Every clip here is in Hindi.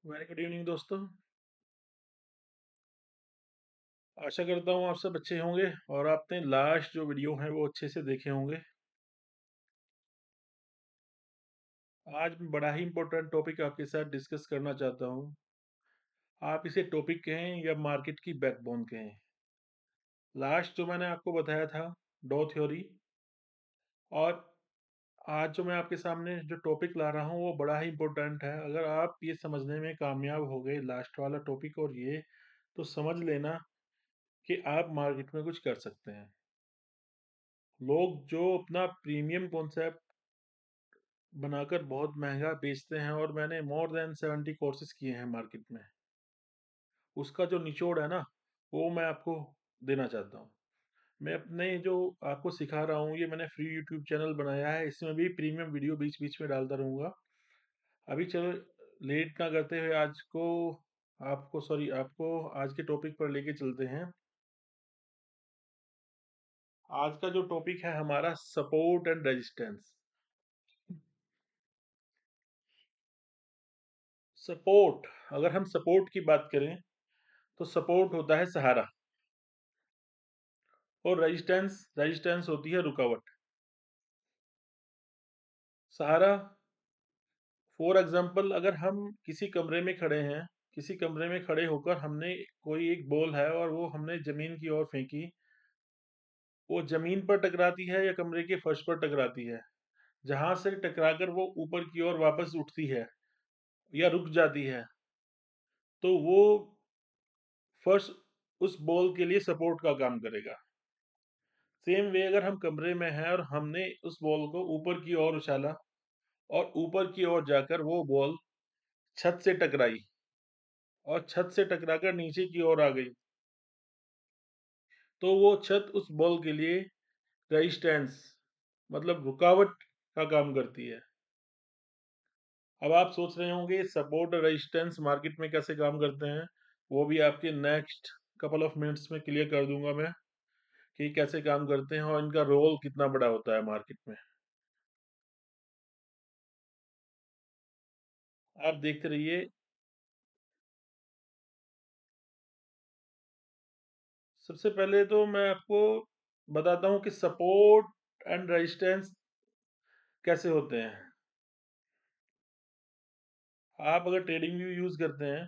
वेरी गुड इवनिंग दोस्तों। आशा करता हूँ आप सब अच्छे होंगे और आपने लास्ट जो वीडियो है वो अच्छे से देखे होंगे। आज मैं बड़ा ही इंपॉर्टेंट टॉपिक आपके साथ डिस्कस करना चाहता हूँ। आप इसे टॉपिक कहें या मार्केट की बैकबोन कहें। लास्ट जो मैंने आपको बताया था डॉ थ्योरी, और आज जो मैं आपके सामने जो टॉपिक ला रहा हूँ वो बड़ा ही इंपॉर्टेंट है। अगर आप ये समझने में कामयाब हो गए लास्ट वाला टॉपिक और ये, तो समझ लेना कि आप मार्केट में कुछ कर सकते हैं। लोग जो अपना प्रीमियम कॉन्सेप्ट बनाकर बहुत महंगा बेचते हैं, और मैंने मोर देन 70 कोर्सेज किए हैं मार्केट में, उसका जो निचोड़ है ना, वो मैं आपको देना चाहता हूँ। मैं अपने जो आपको सिखा रहा हूँ, ये मैंने फ्री यूट्यूब चैनल बनाया है, इसमें भी प्रीमियम वीडियो बीच बीच में डालता रहूँगा। अभी चलो लेट ना करते हुए आपको आज के टॉपिक पर लेके चलते हैं। आज का जो टॉपिक है हमारा सपोर्ट एंड रेजिस्टेंस। सपोर्ट, अगर हम सपोर्ट की बात करें तो सपोर्ट होता है सहारा, और रेजिस्टेंस रेजिस्टेंस होती है रुकावट। सहारा, फॉर एग्जांपल, अगर हम किसी कमरे में खड़े हैं, किसी कमरे में खड़े होकर हमने कोई एक बॉल है और वो हमने जमीन की ओर फेंकी, वो जमीन पर टकराती है या कमरे के फर्श पर टकराती है। जहां से टकराकर वो ऊपर की ओर वापस उठती है या रुक जाती है, तो वो फर्श उस बॉल के लिए सपोर्ट का काम करेगा। सेम वे, अगर हम कमरे में हैं और हमने उस बॉल को ऊपर की ओर उछाला और ऊपर की ओर जाकर वो बॉल छत से टकराई और छत से टकराकर नीचे की ओर आ गई, तो वो छत उस बॉल के लिए रेजिस्टेंस, मतलब रुकावट का काम करती है। अब आप सोच रहे होंगे सपोर्ट और रेजिस्टेंस मार्केट में कैसे काम करते हैं। वो भी आपके नेक्स्ट कपल ऑफ मिनट्स में क्लियर कर दूंगा मैं कि कैसे काम करते हैं और इनका रोल कितना बड़ा होता है मार्केट में। आप देखते रहिए। सबसे पहले तो मैं आपको बताता हूँ कि सपोर्ट एंड रेजिस्टेंस कैसे होते हैं। आप अगर ट्रेडिंग व्यू यूज करते हैं,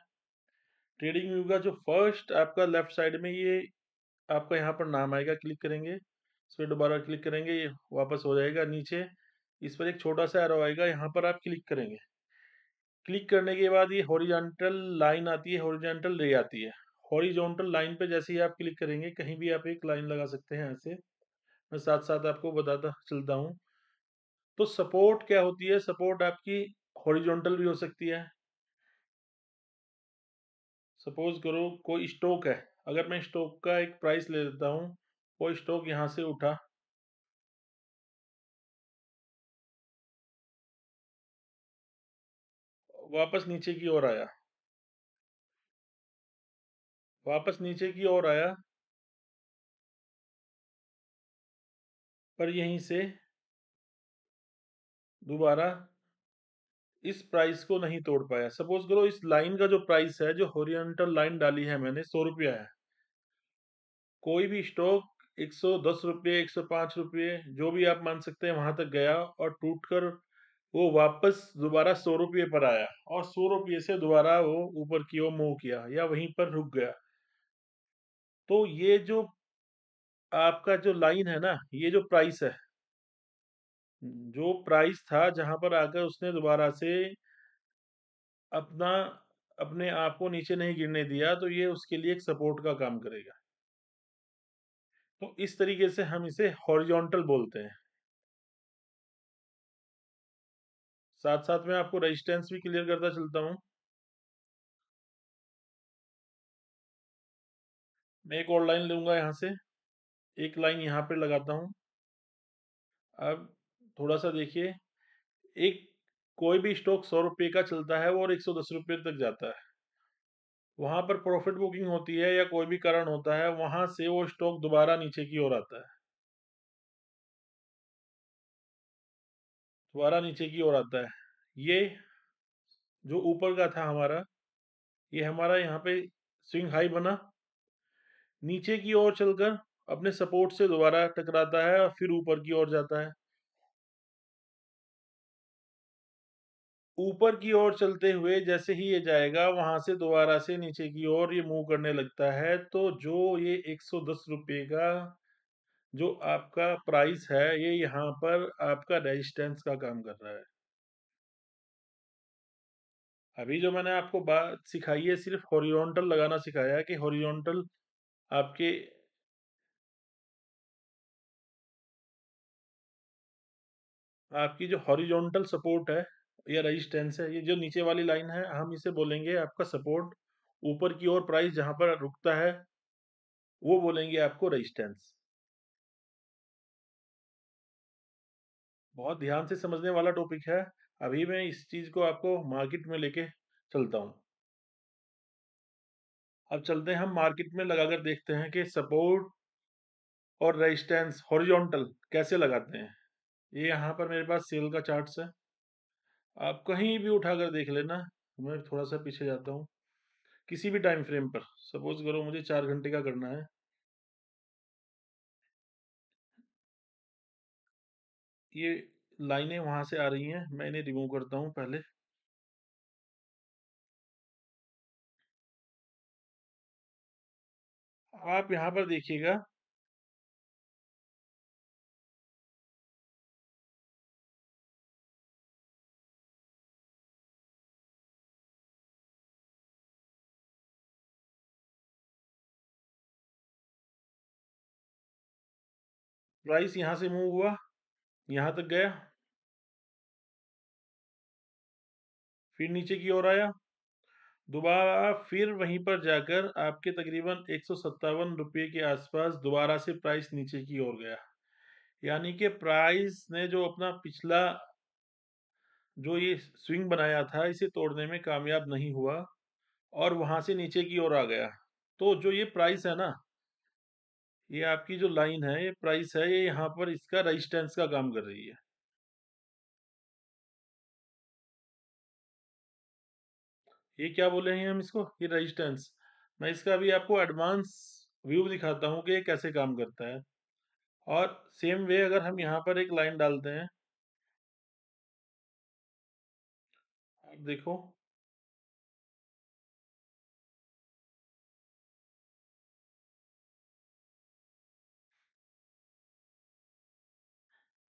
ट्रेडिंग व्यू का जो फर्स्ट आपका लेफ्ट साइड में ये आपका यहाँ पर नाम आएगा, क्लिक करेंगे, इस पर दोबारा क्लिक करेंगे, ये वापस हो जाएगा नीचे। इस पर एक छोटा सा एरो आएगा, यहाँ पर आप क्लिक करेंगे। क्लिक करने के बाद ये हॉरिजॉन्टल लाइन आती है, हॉरिजॉन्टल रे आती है। हॉरिजॉन्टल लाइन पे जैसे ही आप क्लिक करेंगे, कहीं भी आप एक लाइन लगा सकते हैं ऐसे, मैं साथ साथ आपको बताता चलता हूँ। तो सपोर्ट क्या होती है? सपोर्ट आपकी हॉरिजॉन्टल भी हो सकती है। सपोज करो कोई स्टॉक है, अगर मैं स्टॉक का एक प्राइस ले लेता हूँ, वो स्टॉक यहाँ से उठा, वापस नीचे की ओर आया, वापस नीचे की ओर आया, पर यहीं से दोबारा इस प्राइस को नहीं तोड़ पाया। सपोज करो इस लाइन का जो प्राइस है, जो हॉरिजॉन्टल लाइन डाली है मैंने, 100 रुपया है। कोई भी स्टॉक 110 रुपये, 105 रुपये, जो भी आप मान सकते हैं, वहां तक गया और टूटकर वो वापस दोबारा 100 रुपये पर आया, और 100 रुपये से दोबारा वो ऊपर की ओर मूव किया या वहीं पर रुक गया। तो ये जो आपका जो लाइन है ना, ये जो प्राइस है, जो प्राइस था, जहां पर आकर उसने दोबारा से अपना अपने आप को नीचे नहीं गिरने दिया, तो ये उसके लिए एक सपोर्ट का काम करेगा। तो इस तरीके से हम इसे हॉरिजॉन्टल बोलते हैं। साथ साथ में आपको रेजिस्टेंस भी क्लियर करता चलता हूँ। मैं एक और लाइन लूंगा यहाँ से, एक लाइन यहाँ पे लगाता हूँ। अब थोड़ा सा देखिए, एक कोई भी स्टॉक 100 रुपये का चलता है वो, और 110 रुपये तक जाता है, वहां पर प्रॉफिट बुकिंग होती है या कोई भी कारण होता है, वहां से वो स्टॉक दोबारा नीचे की ओर आता है, दोबारा नीचे की ओर आता है। ये जो ऊपर का था हमारा, ये हमारा यहाँ पे स्विंग हाई बना, नीचे की ओर चलकर अपने सपोर्ट से दोबारा टकराता है और फिर ऊपर की ओर जाता है। ऊपर की ओर चलते हुए जैसे ही ये जाएगा, वहां से दोबारा से नीचे की ओर ये मूव करने लगता है। तो जो ये 110 रुपये का जो आपका प्राइस है, ये यहाँ पर आपका रेजिस्टेंस का काम कर रहा है। अभी जो मैंने आपको बात सिखाई है, सिर्फ हॉरिजॉन्टल लगाना सिखाया है कि हॉरिजॉन्टल आपके आपकी जो हॉरिजॉन्टल सपोर्ट है या रेजिस्टेंस है, ये जो नीचे वाली लाइन है, हम इसे बोलेंगे आपका सपोर्ट। ऊपर की ओर प्राइस जहां पर रुकता है, वो बोलेंगे आपको रेजिस्टेंस। बहुत ध्यान से समझने वाला टॉपिक है। अभी मैं इस चीज को आपको मार्केट में लेके चलता हूँ। अब चलते हैं, हम मार्केट में लगाकर देखते हैं कि सपोर्ट और रेजिस्टेंस हॉरिजॉन्टल कैसे लगाते हैं। ये यहाँ पर मेरे पास सेल का चार्ट्स है, आप कहीं भी उठाकर देख लेना। मैं थोड़ा सा पीछे जाता हूँ, किसी भी टाइम फ्रेम पर। सपोज करो मुझे 4 घंटे का करना है। ये लाइनें वहां से आ रही हैं, मैं इन्हें रिमूव करता हूँ पहले। आप यहाँ पर देखिएगा, प्राइस यहाँ से मूव हुआ, यहाँ तक गया, फिर नीचे की ओर आया, दोबारा फिर वहीं पर जाकर आपके तकरीबन 157 रुपये के आसपास दोबारा से प्राइस नीचे की ओर गया। यानी कि प्राइस ने जो अपना पिछला जो ये स्विंग बनाया था, इसे तोड़ने में कामयाब नहीं हुआ और वहां से नीचे की ओर आ गया। तो जो ये प्राइस है ना, ये आपकी जो लाइन है, ये प्राइस है, ये यहाँ पर इसका रेजिस्टेंस का काम कर रही है। ये क्या बोले हैं हम इसको, ये रेजिस्टेंस। मैं इसका अभी आपको एडवांस व्यू दिखाता हूँ कि ये कैसे काम करता है। और सेम वे अगर हम यहाँ पर एक लाइन डालते हैं, आप देखो,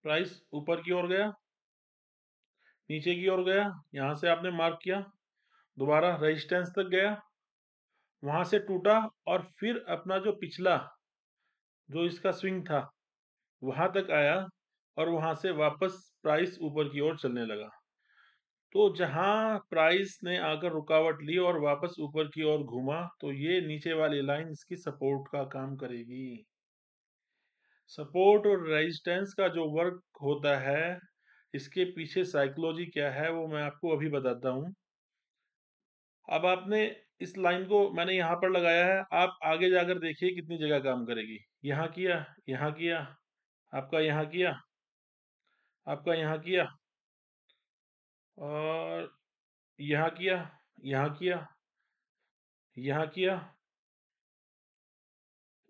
प्राइस ऊपर की ओर गया, नीचे की ओर गया, यहाँ से आपने मार्क किया, दोबारा रेजिस्टेंस तक गया, वहां से टूटा और फिर अपना जो पिछला जो इसका स्विंग था, वहां तक आया और वहां से वापस प्राइस ऊपर की ओर चलने लगा। तो जहां प्राइस ने आकर रुकावट ली और वापस ऊपर की ओर घूमा, तो ये नीचे वाली लाइन इसकी सपोर्ट का काम करेगी। सपोर्ट और रेजिस्टेंस का जो वर्क होता है, इसके पीछे साइकोलॉजी क्या है, वो मैं आपको अभी बताता हूँ। अब आपने इस लाइन को मैंने यहाँ पर लगाया है, आप आगे जाकर देखिए कितनी जगह काम करेगी। यहाँ किया, यहाँ किया, आपका यहाँ किया, आपका यहाँ किया, और यहाँ किया, यहाँ किया, यहाँ किया,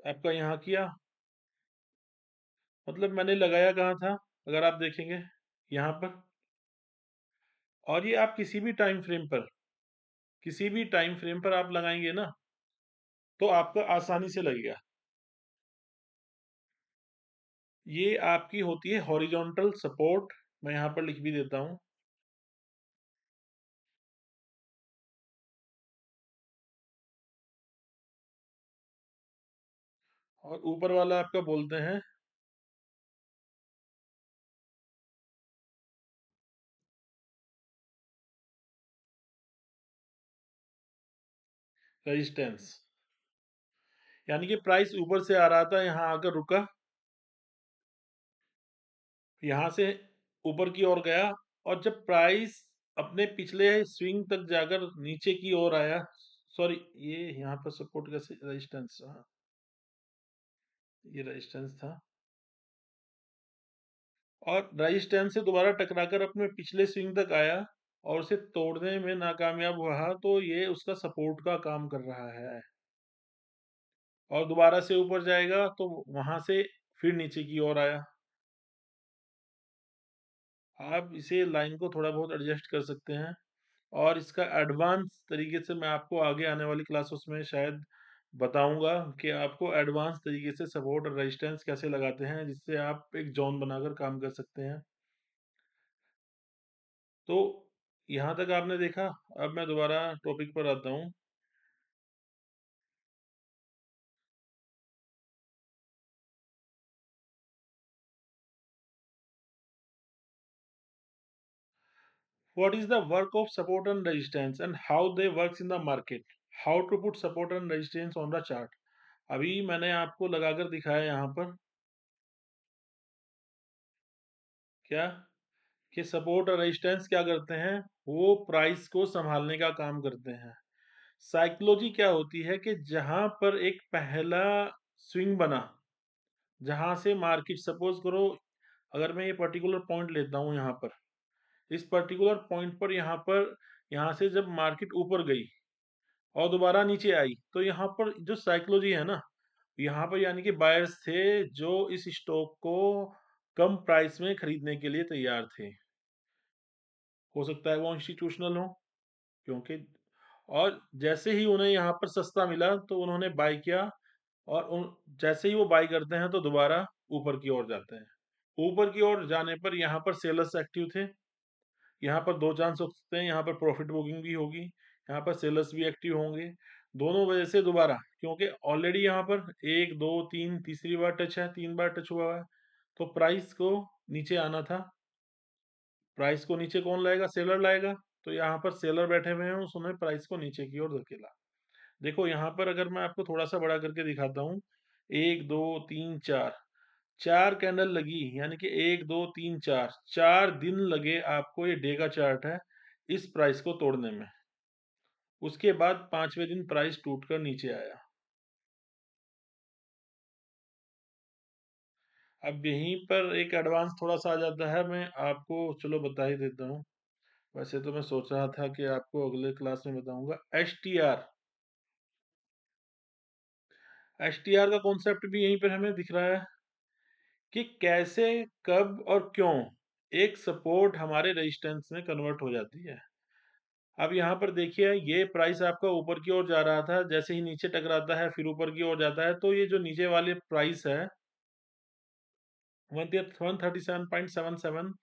आपका यहाँ किया। मतलब मैंने लगाया कहाँ था, अगर आप देखेंगे यहाँ पर। और ये आप किसी भी टाइम फ्रेम पर आप लगाएंगे ना, तो आपका आसानी से लगेगा। ये आपकी होती है हॉरिजॉन्टल सपोर्ट, मैं यहाँ पर लिख भी देता हूँ। और ऊपर वाला आपका बोलते हैं रेजिस्टेंस। यानी कि प्राइस ऊपर से आ रहा था, यहाँ आकर रुका, यहाँ से ऊपर की ओर गया, और जब प्राइस अपने पिछले स्विंग तक जाकर नीचे की ओर आया, सॉरी, ये यहाँ पर सपोर्ट कैसे, रेजिस्टेंस, हाँ, ये रेजिस्टेंस था, और रेजिस्टेंस से दोबारा टकराकर अपने पिछले स्विंग तक आया, और उसे तोड़ने में नाकामयाब हुआ, तो ये उसका सपोर्ट का काम कर रहा है, और दोबारा से ऊपर जाएगा तो वहां से फिर नीचे की ओर आया। आप इसे लाइन को थोड़ा बहुत एडजस्ट कर सकते हैं, और इसका एडवांस तरीके से मैं आपको आगे आने वाली क्लासेस में शायद बताऊंगा कि आपको एडवांस तरीके से सपोर्ट और रेजिस्टेंस कैसे लगाते हैं, जिससे आप एक जोन बनाकर काम कर सकते हैं। तो यहाँ तक आपने देखा। अब मैं दोबारा टॉपिक पर आता हूँ। What is the work of support and resistance and how they works in the market? How to put support and resistance on the chart? अभी मैंने आपको लगाकर दिखाया यहाँ पर क्या, कि सपोर्ट और रेजिस्टेंस क्या करते हैं, वो प्राइस को संभालने का काम करते हैं। साइकोलॉजी क्या होती है कि जहां पर एक पहला स्विंग बना, जहां से मार्केट, सपोज करो अगर मैं ये पर्टिकुलर पॉइंट लेता हूं यहाँ पर, इस पर्टिकुलर पॉइंट पर यहाँ से जब मार्केट ऊपर गई और दोबारा नीचे आई, तो यहाँ पर जो साइकोलॉजी है ना, यहाँ पर यानी कि बायर्स थे जो इस स्टॉक को कम प्राइस में खरीदने के लिए तैयार थे। हो सकता है वो इंस्टीट्यूशनल हो, क्योंकि, और जैसे ही उन्हें यहाँ पर सस्ता मिला तो उन्होंने बाय किया, और जैसे ही वो बाय करते हैं तो दोबारा ऊपर की ओर जाते हैं। ऊपर की ओर जाने पर यहाँ पर सेलर्स एक्टिव थे। यहाँ पर दो चांस हो सकते हैं, यहाँ पर प्रॉफिट बुकिंग भी होगी, यहाँ पर सेलर्स भी एक्टिव होंगे। दोनों वजह से दोबारा, क्योंकि ऑलरेडी यहाँ पर एक दो तीन तीसरी बार टच है, 3 बार टच हुआ है, तो प्राइस को नीचे आना था। प्राइस को नीचे कौन लाएगा? सेलर लाएगा। तो यहाँ पर सेलर बैठे हुए हैं, उसने प्राइस को नीचे की ओर धकेला। देखो यहाँ पर अगर मैं आपको थोड़ा सा बड़ा करके दिखाता हूँ, 1 2 3 4, 4 कैंडल लगी, यानी कि 1 2 3 4, 4 दिन लगे आपको, ये डे का चार्ट है, इस प्राइस को तोड़ने में। उसके बाद 5वें दिन प्राइस टूटकर नीचे आया। अब यहीं पर एक एडवांस थोड़ा सा आ जाता है, मैं आपको चलो बता ही देता हूँ। वैसे तो मैं सोच रहा था कि आपको अगले क्लास में बताऊंगा। एच टी आर का कॉन्सेप्ट भी यहीं पर हमें दिख रहा है कि कैसे, कब और क्यों एक सपोर्ट हमारे रेजिस्टेंस में कन्वर्ट हो जाती है। अब यहाँ पर देखिए, ये प्राइस आपका ऊपर की ओर जा रहा था, जैसे ही नीचे टकराता है फिर ऊपर की ओर जाता है, तो ये जो नीचे वाली प्राइस है 137.77,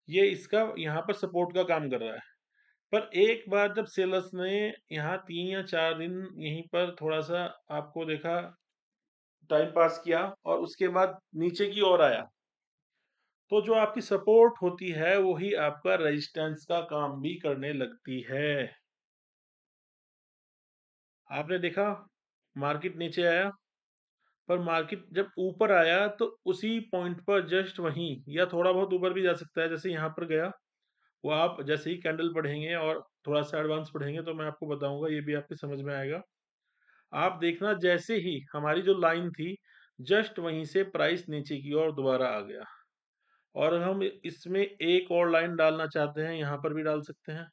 ये इसका यहाँ पर सपोर्ट का काम कर रहा है। पर एक बार जब सेलर्स ने यहाँ 3 या 4 दिन यहीं पर थोड़ा सा आपको देखा, टाइम पास किया, और उसके बाद नीचे की ओर आया, तो जो आपकी सपोर्ट होती है वही आपका रेजिस्टेंस का काम भी करने लगती है। आपने देखा, मार्केट नीचे आया, पर मार्केट जब ऊपर आया तो उसी पॉइंट पर जस्ट वहीं, या थोड़ा बहुत ऊपर भी जा सकता है, जैसे यहाँ पर गया, वो आप जैसे ही कैंडल पढ़ेंगे और थोड़ा सा एडवांस पढ़ेंगे तो मैं आपको बताऊंगा, ये भी आपके समझ में आएगा। आप देखना, जैसे ही हमारी जो लाइन थी, जस्ट वहीं से प्राइस नीचे की ओर दोबारा आ गया, और हम इसमें एक और लाइन डालना चाहते हैं, यहाँ पर भी डाल सकते हैं।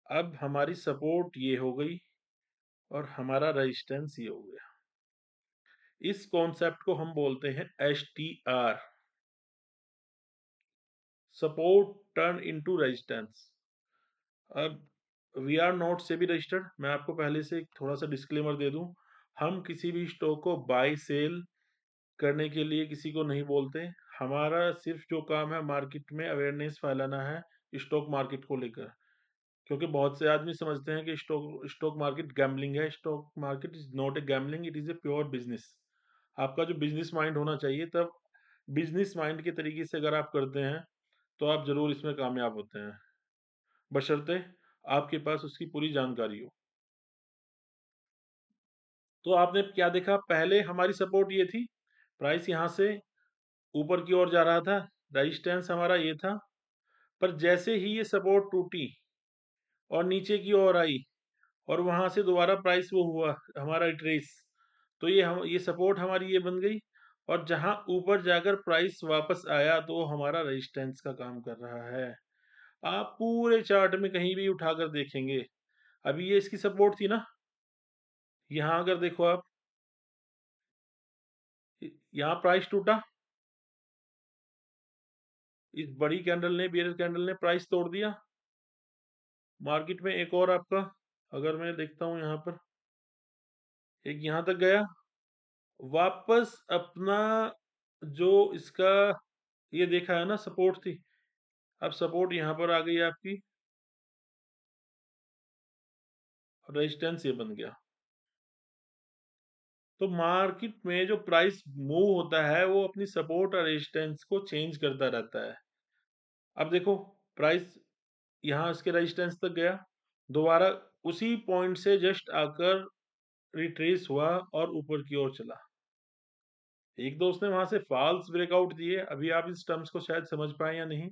अब हमारी सपोर्ट ये हो गई और हमारा रेजिस्टेंस ये हो गया। इस कॉन्सेप्ट को हम बोलते हैं STR, support turn into resistance. अब we are not SEBI registered, मैं आपको पहले से थोड़ा सा डिस्क्लेमर दे दूं, हम किसी भी स्टॉक को बाय सेल करने के लिए किसी को नहीं बोलते। हमारा सिर्फ जो काम है, मार्केट में अवेयरनेस फैलाना है स्टॉक मार्केट को लेकर, क्योंकि बहुत से आदमी समझते हैं कि स्टॉक स्टॉक मार्केट गैम्बलिंग है। Stock market is not a gambling, it is a pure business. आपका जो बिजनेस माइंड होना चाहिए, तब बिजनेस माइंड के तरीके से अगर आप करते हैं तो आप जरूर इसमें कामयाब होते हैं, बशर्ते आपके पास उसकी पूरी जानकारी हो। तो आपने क्या देखा, पहले हमारी सपोर्ट ये थी, प्राइस यहाँ से ऊपर की ओर जा रहा था, रेजिस्टेंस हमारा ये था, पर जैसे ही ये सपोर्ट टूटी और नीचे की ओर आई, और वहां से दोबारा प्राइस वो हुआ हमारा ट्रेस, तो ये सपोर्ट हमारी ये बन गई, और जहां ऊपर जाकर प्राइस वापस आया तो वो हमारा रेजिस्टेंस का काम कर रहा है। आप पूरे चार्ट में कहीं भी उठाकर देखेंगे, अभी ये इसकी सपोर्ट थी ना, यहाँ अगर देखो आप, यहाँ प्राइस टूटा, इस बड़ी कैंडल ने, बियर कैंडल ने प्राइस तोड़ दिया। मार्केट में एक और आपका, अगर मैं देखता हूँ यहाँ पर, एक यहाँ तक गया, वापस अपना जो इसका ये देखा है ना सपोर्ट थी, अब सपोर्ट यहाँ पर आ गई आपकी, रेजिस्टेंस ये बन गया। तो मार्केट में जो प्राइस मूव होता है वो अपनी सपोर्ट और रेजिस्टेंस को चेंज करता रहता है। अब देखो प्राइस यहाँ इसके रेजिस्टेंस तक गया, दोबारा उसी पॉइंट से जस्ट आकर रिट्रेस हुआ और ऊपर की ओर चला। एक दोस्त ने वहां से फॉल्स ब्रेकआउट दिए, अभी आप इस टर्म्स को शायद समझ पाए या नहीं,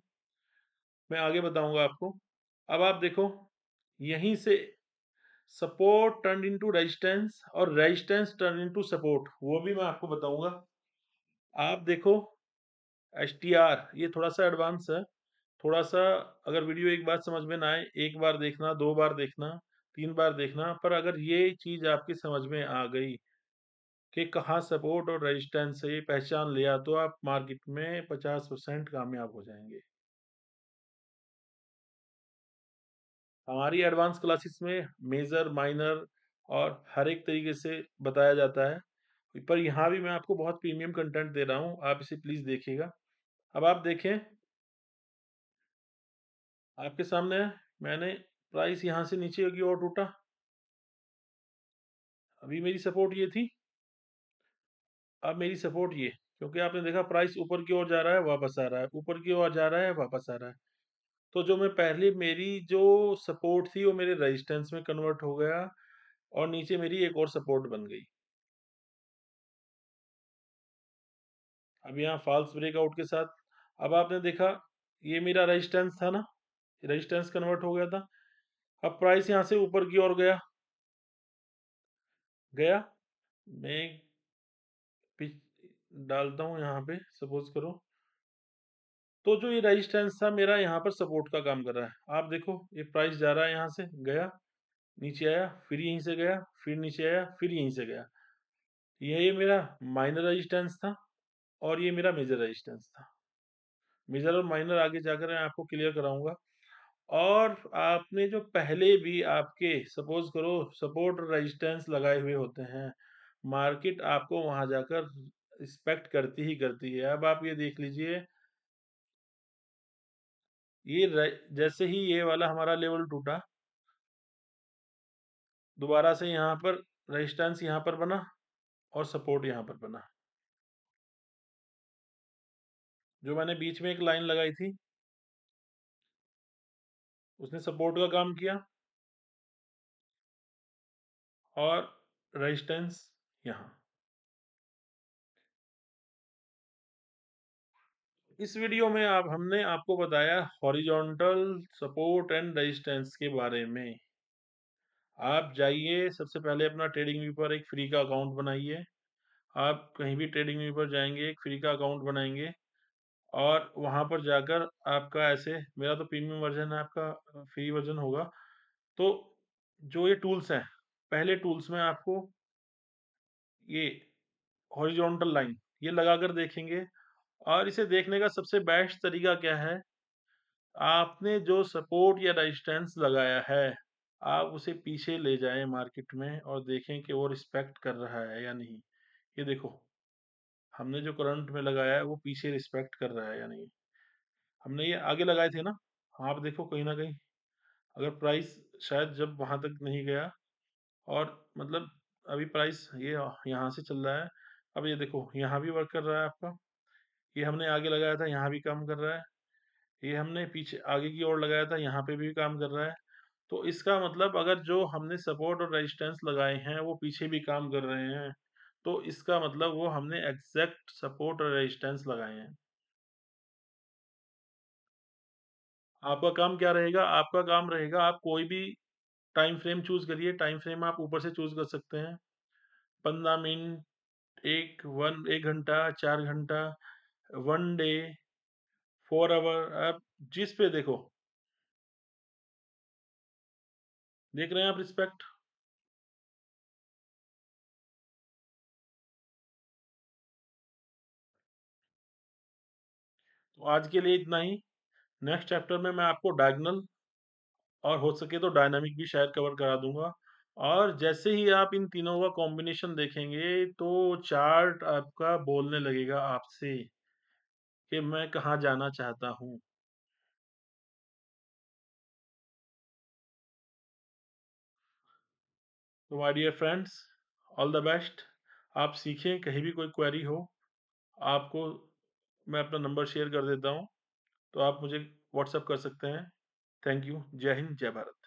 मैं आगे बताऊंगा आपको। अब आप देखो यहीं से सपोर्ट टर्न इनटू रेजिस्टेंस और रेजिस्टेंस टर्न इनटू सपोर्ट, वो भी मैं आपको बताऊंगा। आप देखो एसटीआर, ये थोड़ा सा एडवांस है, थोड़ा सा अगर वीडियो एक बार समझ में ना आए, एक बार देखना, दो बार देखना, तीन बार देखना, पर अगर ये चीज आपकी समझ में आ गई कि कहाँ सपोर्ट और रेजिस्टेंस से पहचान लिया, तो आप मार्केट में 50% कामयाब हो जाएंगे। हमारी एडवांस क्लासेस में मेजर, माइनर और हर एक तरीके से बताया जाता है, पर यहाँ भी मैं आपको बहुत प्रीमियम कंटेंट दे रहा हूँ, आप इसे प्लीज देखिएगा। अब आप देखें, आपके सामने मैंने प्राइस यहाँ से नीचे की ओर टूटा, अभी मेरी सपोर्ट ये थी, अब मेरी सपोर्ट ये, क्योंकि आपने देखा प्राइस ऊपर की ओर जा रहा है, वापस आ रहा है, ऊपर की ओर जा रहा है, वापस आ रहा है। तो जो मैं पहले, मेरी जो सपोर्ट थी वो मेरे रेजिस्टेंस में कन्वर्ट हो गया और नीचे मेरी एक और सपोर्ट बन गई। अब यहाँ फॉल्स ब्रेकआउट के साथ, अब आपने देखा ये मेरा रेजिस्टेंस था ना, रेजिस्टेंस कन्वर्ट हो गया था, अब प्राइस यहाँ से ऊपर की ओर गया गया मैं डालता हूँ यहाँ पे, सपोज करो, तो जो ये रेजिस्टेंस था मेरा यहाँ पर सपोर्ट का काम कर रहा है। आप देखो ये प्राइस जा रहा है, यहाँ से गया, नीचे आया, फिर यहीं से गया, फिर नीचे आया, फिर यहीं से गया। ये मेरा माइनर रेजिस्टेंस था और ये मेरा मेजर रेजिस्टेंस था। मेजर और माइनर आगे जाकर मैं आपको क्लियर कराऊंगा। और आपने जो पहले भी आपके सपोज करो सपोर्ट और रेजिस्टेंस लगाए हुए होते हैं, मार्केट आपको वहां जाकर रिस्पेक्ट करती ही करती है। अब आप ये देख लीजिए, जैसे ही ये वाला हमारा लेवल टूटा, दोबारा से यहाँ पर रेजिस्टेंस यहाँ पर बना और सपोर्ट यहाँ पर बना। जो मैंने बीच में एक लाइन लगाई थी उसने सपोर्ट का काम किया और रेजिस्टेंस यहाँ। इस वीडियो में आप हमने आपको बताया हॉरिजॉन्टल सपोर्ट एंड रेजिस्टेंस के बारे में। आप जाइए, सबसे पहले अपना ट्रेडिंग व्यू पर एक फ्री का अकाउंट बनाइए। आप कहीं भी ट्रेडिंग व्यू पर जाएंगे, एक फ्री का अकाउंट बनाएंगे और वहां पर जाकर आपका, ऐसे मेरा तो प्रीमियम वर्जन है, आपका फ्री वर्जन होगा। तो जो ये टूल्स हैं, पहले टूल्स में आपको ये हॉरिजॉन्टल लाइन ये लगाकर देखेंगे। और इसे देखने का सबसे बेस्ट तरीका क्या है, आपने जो सपोर्ट या रेजिस्टेंस लगाया है, आप उसे पीछे ले जाएं मार्केट में और देखें कि वो रिस्पेक्ट कर रहा है या नहीं। ये देखो, हमने जो करंट में लगाया है वो पीछे रिस्पेक्ट कर रहा है या नहीं। हमने ये आगे लगाए थे ना, आप देखो कहीं ना कहीं, अगर प्राइस शायद जब वहां तक नहीं गया, और मतलब अभी प्राइस ये यहाँ से चल रहा है, अब ये देखो यहाँ भी वर्क कर रहा है आपका, ये हमने आगे लगाया था यहाँ भी काम कर रहा है, ये हमने पीछे आगे की ओर लगाया था यहाँ पे भी काम कर रहा है। तो इसका मतलब अगर जो हमने सपोर्ट और रेजिस्टेंस लगाए हैं वो पीछे भी काम कर रहे हैं, तो इसका मतलब वो हमने एग्जैक्ट सपोर्ट और रेजिस्टेंस लगाए हैं। आपका काम क्या रहेगा, आपका काम रहेगा आप कोई भी टाइम फ्रेम चूज करिए। टाइम फ्रेम आप ऊपर से चूज कर सकते हैं, 15 मिनट, एक घंटा, 4 घंटा, 1 डे, 4 आवर, आप जिस पे देखो देख रहे हैं आप रिस्पेक्ट। तो आज के लिए इतना ही। नेक्स्ट चैप्टर में मैं आपको डायगोनल और हो सके तो डायनामिक भी शायद कवर करा दूंगा। और जैसे ही आप इन तीनों का कॉम्बिनेशन देखेंगे तो चार्ट आपका बोलने लगेगा आपसे कि मैं कहाँ जाना चाहता हूँ। तो my dear friends, all the best. आप सीखें, कहीं भी कोई क्वेरी हो आपको मैं अपना नंबर शेयर कर देता हूँ, तो आप मुझे व्हाट्सएप कर सकते हैं। Thank you. जय हिंद, जय भारत।